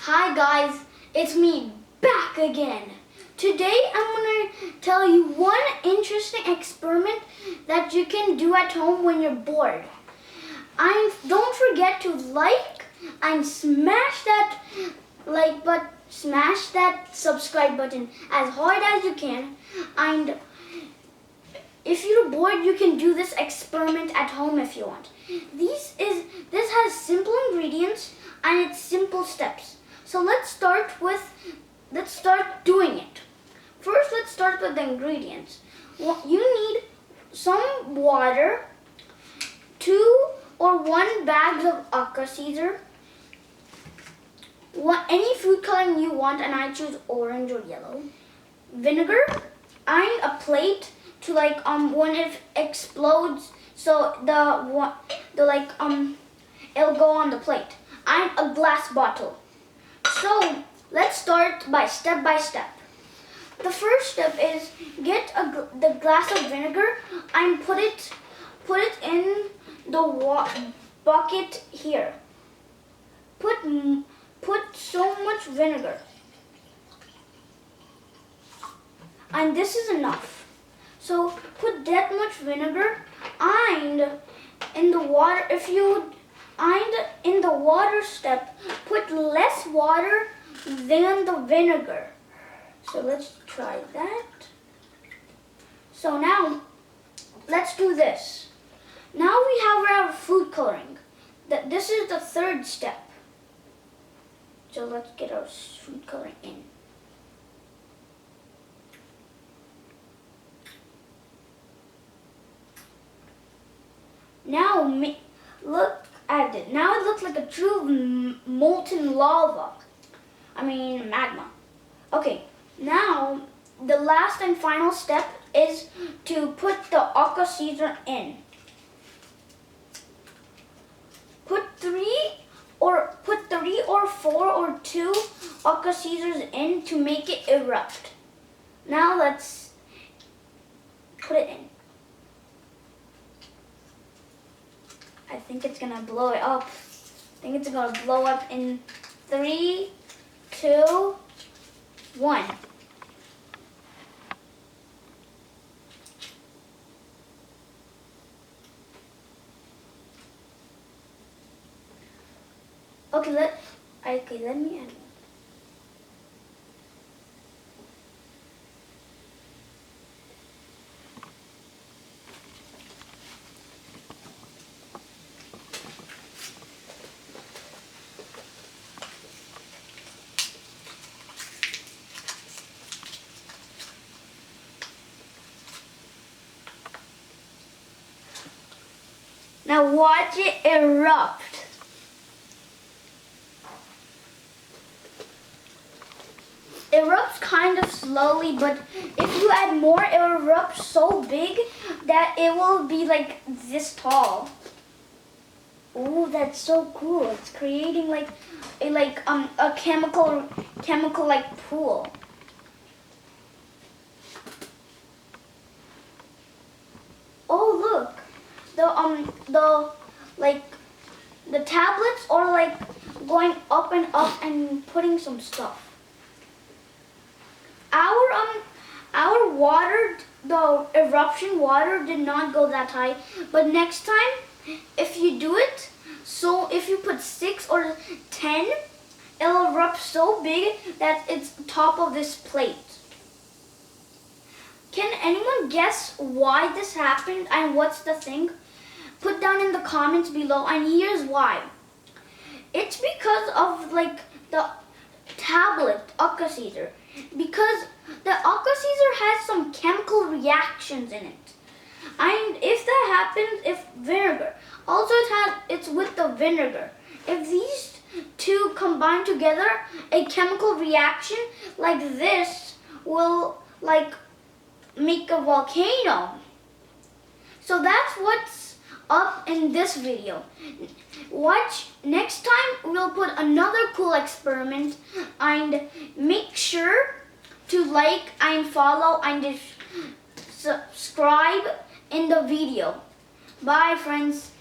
Hi guys, it's me back again. Today I'm going to tell you one interesting experiment that you can do at home when you're bored. And don't forget to like and smash that subscribe button as hard as you can. And if you're bored, you can do this experiment at home if you want. This has simple ingredients and it's simple steps. So let's start doing it. First, let's start with the ingredients. You need some water, 2 or 1 bags of alka seltzer, any food coloring you want, and I choose orange or yellow, vinegar, and a plate to when it explodes, so it'll go on the plate, and a glass bottle. So let's start step by step. The first step is get the glass of vinegar and put it in the bucket here. Put so much vinegar, and this is enough. So put that much vinegar, and in the water, in the water step, put less water than the vinegar. So let's try that. So now let's do this. Now we have our food coloring. This is the third step. So let's get our food coloring in. Now look at it. Now it looks like a true molten lava. Magma. Okay, now the last and final step is to put the alka seltzer in. Put 3 or 4 or 2 alka seltzers in to make it erupt. Now let's put it in. I think it's gonna blow it up. I think it's gonna blow up in 3, 2, 1. Okay, let me add one. Now watch it erupt. It erupts kind of slowly, but if you add more, it erupts so big that it will be like this tall. Ooh, that's so cool. It's creating a chemical pool. Oh, look. The tablets are going up and up and putting some stuff. Our water, the eruption water, did not go that high, but next time if you do it, so if you put 6 or 10, it'll erupt so big that it's top of this plate. Can anyone guess why this happened and what's the thing? Put down in the comments below, and here's why. It's because of the tablet alka seltzer. Because the alka seltzer has some chemical reactions in it. And if that happens, if vinegar, also it's with the vinegar. If these two combine together, a chemical reaction like this will make a volcano. So that's what's up in this video. Watch next time. We'll put another cool experiment, and make sure to like and follow and subscribe in the video. Bye friends.